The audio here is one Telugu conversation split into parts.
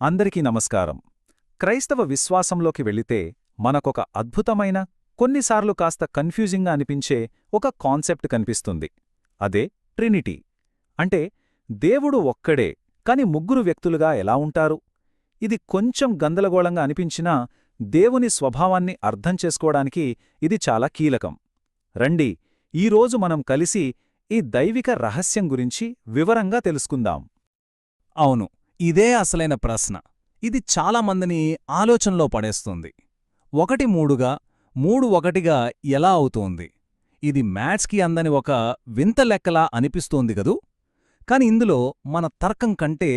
అందరికీ నమస్కారం. క్రైస్తవ విశ్వాసంలోకి వెళితే మనకొక అద్భుతమైన, కొన్నిసార్లు కాస్త కన్ఫ్యూజింగ్గా అనిపించే ఒక కాన్సెప్ట్ కనిపిస్తుంది. అదే ట్రినిటీ. అంటే దేవుడు ఒక్కడే, కాని ముగ్గురు వ్యక్తులుగా ఎలా ఉంటారు? ఇది కొంచెం గందరగోళంగా అనిపించినా దేవుని స్వభావాన్ని అర్థం చేసుకోవడానికి ఇది చాలా కీలకం. రండి, ఈరోజు మనం కలిసి ఈ దైవిక రహస్యం గురించి వివరంగా తెలుసుకుందాం. అవును, ఇదే అసలైన ప్రశ్న. ఇది చాలామందిని ఆలోచనలో పడేస్తుంది. 1 3గా 3 1గా ఎలా అవుతోంది? ఇది మ్యాథ్స్కి అందని ఒక వింత లెక్కలా అనిపిస్తోంది గదూ. కాని ఇందులో మన తర్కం కంటే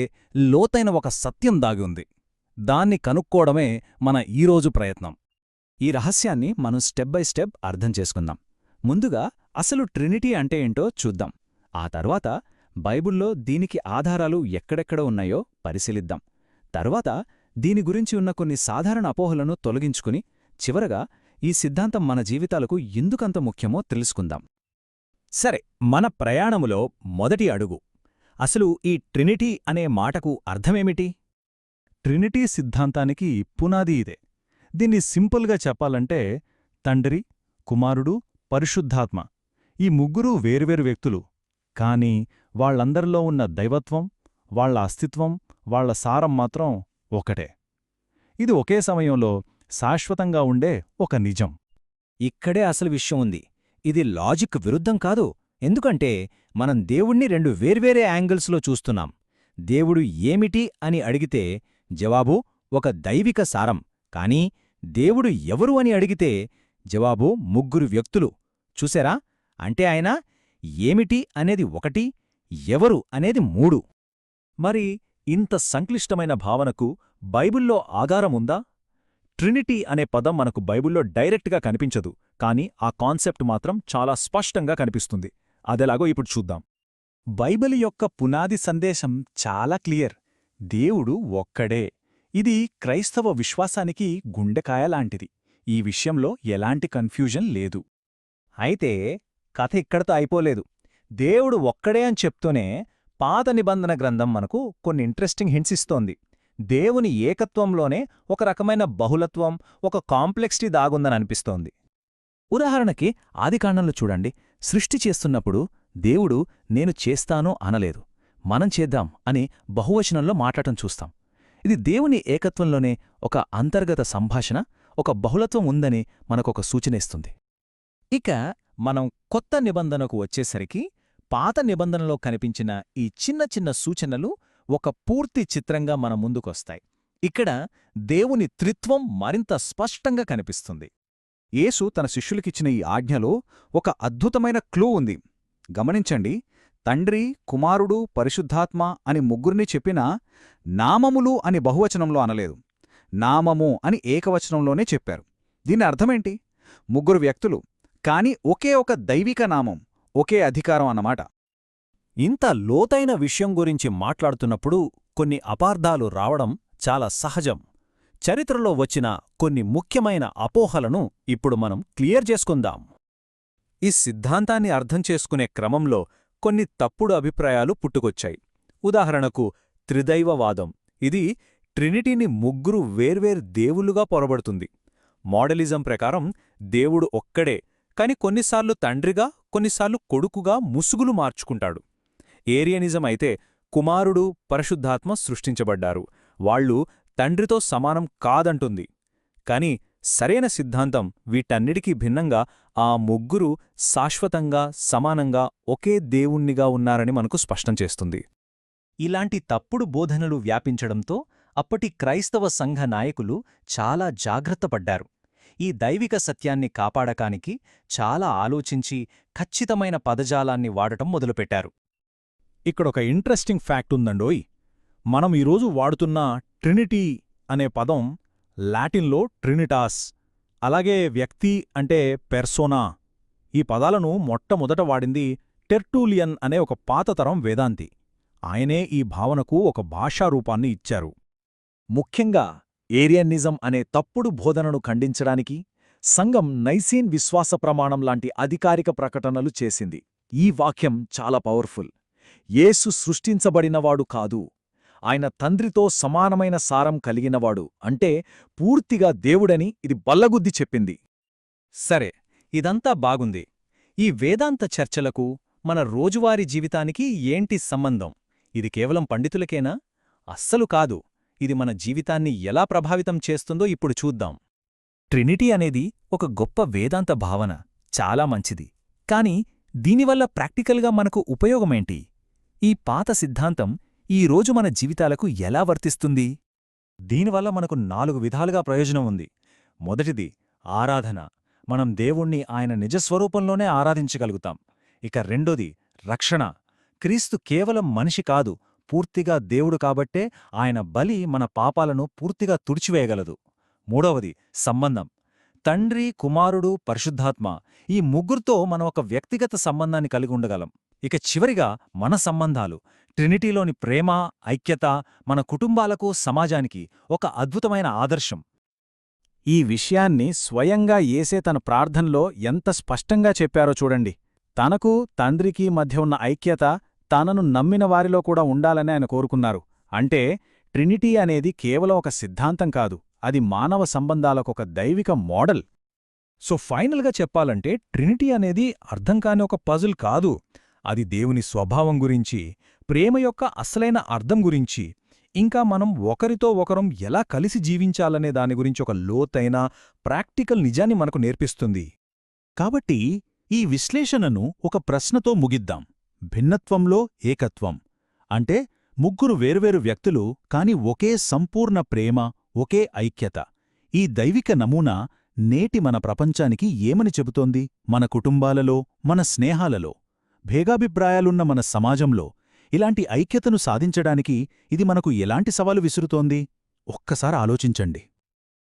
లోతైన ఒక సత్యం దాగి ఉంది. దాన్ని కనుక్కోవడమే మన ఈరోజు ప్రయత్నం. ఈ రహస్యాన్ని మనం స్టెప్ బై స్టెప్ అర్థం చేసుకుందాం. ముందుగా అసలు ట్రినిటీ అంటే ఏంటో చూద్దాం. ఆ తర్వాత బైబిల్లో దీనికి ఆధారాలు ఎక్కడెక్కడ ఉన్నాయో పరిశీలిద్దాం. తర్వాత దీని గురించి ఉన్న కొన్ని సాధారణ అపోహలను తొలగించుకుని చివరగా ఈ సిద్ధాంతం మన జీవితాలకు ఎందుకంత ముఖ్యమో తెలుసుకుందాం. సరే, మన ప్రయాణములో మొదటి అడుగు. అసలు ఈ ట్రినిటీ అనే మాటకు అర్థమేమిటి? ట్రినిటీ సిద్ధాంతానికి పునాది ఇదే. దీన్ని సింపుల్గా చెప్పాలంటే తండ్రి, కుమారుడు, పరిశుద్ధాత్మ ఈ ముగ్గురూ వేర్వేరు వ్యక్తులు. కాని వాళ్లందరిలో ఉన్న దైవత్వం, వాళ్ల అస్తిత్వం, వాళ్ల సారం మాత్రం ఒకటే. ఇది ఒకే సమయంలో శాశ్వతంగా ఉండే ఒక నిజం. ఇక్కడే అసలు విషయం ఉంది. ఇది లాజిక్ విరుద్ధం కాదు. ఎందుకంటే మనం దేవుణ్ణి రెండు వేర్వేరే యాంగిల్స్లో చూస్తున్నాం. దేవుడు ఏమిటి అని అడిగితే జవాబు ఒక దైవిక సారం. కానీ దేవుడు ఎవరు అని అడిగితే జవాబు ముగ్గురు వ్యక్తులు. చూసారా? అంటే ఆయన ఏమిటి అనేది ఒకటి, ఎవరు అనేది మూడు. మరి ఇంత సంక్లిష్టమైన భావనకు బైబిల్లో ఆధారముందా? ట్రినిటీ అనే పదం మనకు బైబిల్లో డైరెక్ట్గా కనిపించదు, కాని ఆ కాన్సెప్ట్ మాత్రం చాలా స్పష్టంగా కనిపిస్తుంది. అదెలాగో ఇప్పుడు చూద్దాం. బైబిల్ యొక్క పునాది సందేశం చాలా క్లియర్. దేవుడు ఒక్కడే. ఇది క్రైస్తవ విశ్వాసానికి గుండెకాయలాంటిది. ఈ విషయంలో ఎలాంటి కన్ఫ్యూజన్ లేదు. అయితే కథ ఇక్కడతో అయిపోలేదు. దేవుడు ఒక్కడే అని చెప్తూనే పాత నిబంధన గ్రంథం మనకు కొన్ని ఇంట్రెస్టింగ్ హింట్స్ ఇస్తోంది. దేవుని ఏకత్వంలోనే ఒక రకమైన బహుళత్వం, ఒక కాంప్లెక్సిటీ దాగుందని అనిపిస్తోంది. ఉదాహరణకి ఆదికాండంలో చూడండి. సృష్టి చేస్తున్నప్పుడు దేవుడు నేను చేస్తాను అనలేదు, మనం చేద్దాం అని బహువచనంలో మాట్లాడటం చూస్తాం. ఇది దేవుని ఏకత్వంలోనే ఒక అంతర్గత సంభాషణ, ఒక బహుళత్వం ఉందని మనకొక సూచన ఇస్తుంది. ఇక మనం కొత్త నిబంధనకు వచ్చేసరికి పాత నిబంధనలో కనిపించిన ఈ చిన్న చిన్న సూచనలు ఒక పూర్తి చిత్రంగా మన ముందుకొస్తాయి. ఇక్కడ దేవుని త్రిత్వం మరింత స్పష్టంగా కనిపిస్తుంది. యేసు తన శిష్యులకిచ్చిన ఈ ఆజ్ఞలో ఒక అద్భుతమైన క్లూ ఉంది. గమనించండి. తండ్రి, కుమారుడు, పరిశుద్ధాత్మ అని ముగ్గురిని చెప్పినా నామములు అని బహువచనంలో అనలేదు. నామము అని ఏకవచనంలోనే చెప్పారు. దీని అర్థమేంటి? ముగ్గురు వ్యక్తులు, కాని ఒకే ఒక దైవిక నామం, ఒకే అధికారం అన్నమాట. ఇంత లోతైన విషయం గురించి మాట్లాడుతున్నప్పుడు కొన్ని అపార్థాలు రావడం చాలా సహజం. చరిత్రలో వచ్చిన కొన్ని ముఖ్యమైన అపోహలను ఇప్పుడు మనం క్లియర్ చేసుకుందాం. ఈ సిద్ధాంతాన్ని అర్థం చేసుకునే క్రమంలో కొన్ని తప్పుడు అభిప్రాయాలు పుట్టుకొచ్చాయి. ఉదాహరణకు త్రిదైవవాదం. ఇది ట్రినిటీని ముగ్గురు వేర్వేరు దేవుళ్లుగా పొరబడుతుంది. మోడలిజం ప్రకారం దేవుడు ఒక్కడే, కాని కొన్నిసార్లు తండ్రిగా, కొన్నిసార్లు కొడుకుగా ముసుగులు మార్చుకుంటాడు. ఏరియనిజం అయితే కుమారుడు, పరిశుద్ధాత్మ సృష్టించబడ్డారు, వాళ్లు తండ్రితో సమానం కాదంటుంది. కాని సరైన సిద్ధాంతం వీటన్నిటికీ భిన్నంగా ఆ ముగ్గురు శాశ్వతంగా, సమానంగా ఒకే దేవుణ్ణిగా ఉన్నారని మనకు స్పష్టం చేస్తుంది. ఇలాంటి తప్పుడు బోధనలు వ్యాపించడంతో అప్పటి క్రైస్తవ సంఘ నాయకులు చాలా జాగ్రత్తపడ్డారు. ఈ దైవిక సత్యాన్ని కాపాడకానికి చాలా ఆలోచించి ఖచ్చితమైన పదజాలాన్ని వాడటం మొదలుపెట్టారు. ఇక్కడొక ఇంట్రెస్టింగ్ ఫ్యాక్ట్ ఉందండోయ్. మనం ఈరోజు వాడుతున్న ట్రినిటీ అనే పదం లాటిన్లో ట్రినిటాస్, అలాగే వ్యక్తి అంటే పెర్సోనా. ఈ పదాలను మొట్టమొదట వాడింది టెర్టూలియన్ అనే ఒక పాతతరం వేదాంతి. ఆయనే ఈ భావనకు ఒక భాషారూపాన్ని ఇచ్చారు. ముఖ్యంగా ఏరియనిజం అనే తప్పుడు బోధనను ఖండించడానికి సంఘం నైసీన్ విశ్వాస ప్రమాణం లాంటి అధికారిక ప్రకటనలు చేసింది. ఈ వాక్యం చాలా పవర్ఫుల్. యేసు సృష్టించబడినవాడు కాదు, ఆయన తండ్రితో సమానమైన సారం కలిగినవాడు అంటే పూర్తిగా దేవుడని ఇది బల్లగుద్ది చెప్పింది. సరే, ఇదంతా బాగుంది. ఈ వేదాంత చర్చలకు మన రోజువారీ జీవితానికి ఏంటి సంబంధం? ఇది కేవలం పండితులకేనా? అస్సలు కాదు. ఇది మన జీవితాన్ని ఎలా ప్రభావితం చేస్తుందో ఇప్పుడు చూద్దాం. ట్రినిటీ అనేది ఒక గొప్ప వేదాంత భావన, చాలా మంచిది. కాని దీనివల్ల ప్రాక్టికల్గా మనకు ఉపయోగమేంటి? ఈ పాత సిద్ధాంతం ఈ రోజు మన జీవితాలకు ఎలా వర్తిస్తుంది? దీనివల్ల మనకు 4 విధాలుగా ప్రయోజనం ఉంది. మొదటిది ఆరాధన. మనం దేవుణ్ణి ఆయన నిజస్వరూపంలోనే ఆరాధించగలుగుతాం. ఇక రెండోది రక్షణ. క్రీస్తు కేవలం మనిషి కాదు, పూర్తిగా దేవుడు కాబట్టే ఆయన బలి మన పాపాలను పూర్తిగా తుడిచివేయగలదు. మూడవది సంబంధం. తండ్రి, కుమారుడు, పరిశుద్ధాత్మ ఈ ముగ్గురితో మనం ఒక వ్యక్తిగత సంబంధాన్ని కలిగి ఉండగలం. ఇక చివరిగా మన సంబంధాలు. ట్రినిటీలోని ప్రేమ, ఐక్యత మన కుటుంబాలకు, సమాజానికి ఒక అద్భుతమైన ఆదర్శం. ఈ విషయాన్ని స్వయంగా యేసే తన ప్రార్థనలో ఎంత స్పష్టంగా చెప్పారో చూడండి. తనకు, తండ్రికి మధ్య ఉన్న ఐక్యత తనను నమ్మిన వారిలో కూడా ఉండాలని ఆయన కోరుకున్నారు. అంటే ట్రినిటీ అనేది కేవలం ఒక సిద్ధాంతం కాదు, అది మానవ సంబంధాలకొక దైవిక మోడల్. సో ఫైనల్గా చెప్పాలంటే ట్రినిటీ అనేది అర్థం కాని ఒక పజిల్ కాదు. అది దేవుని స్వభావం గురించి, ప్రేమ యొక్క అసలైన అర్థం గురించి, ఇంకా మనం ఒకరితో ఒకరం ఎలా కలిసి జీవించాలనే దాని గురించి ఒక లోతైన ప్రాక్టికల్ నిజాన్ని మనకు నేర్పిస్తుంది. కాబట్టి ఈ విశ్లేషణను ఒక ప్రశ్నతో ముగిద్దాం. భిన్నత్వంలో ఏకత్వం అంటే ముగ్గురు వేర్వేరు వ్యక్తులు కాని ఒకే సంపూర్ణ ప్రేమ, ఒకే ఐక్యత. ఈ దైవిక నమూనా నేటి మన ప్రపంచానికి ఏమని చెబుతోంది? మన కుటుంబాలలో, మన స్నేహాలలో, భేగాభిప్రాయాలున్న మన సమాజంలో ఇలాంటి ఐక్యతను సాధించడానికి ఇది మనకు ఎలాంటి సవాలు విసురుతోంది? ఒక్కసారి ఆలోచించండి.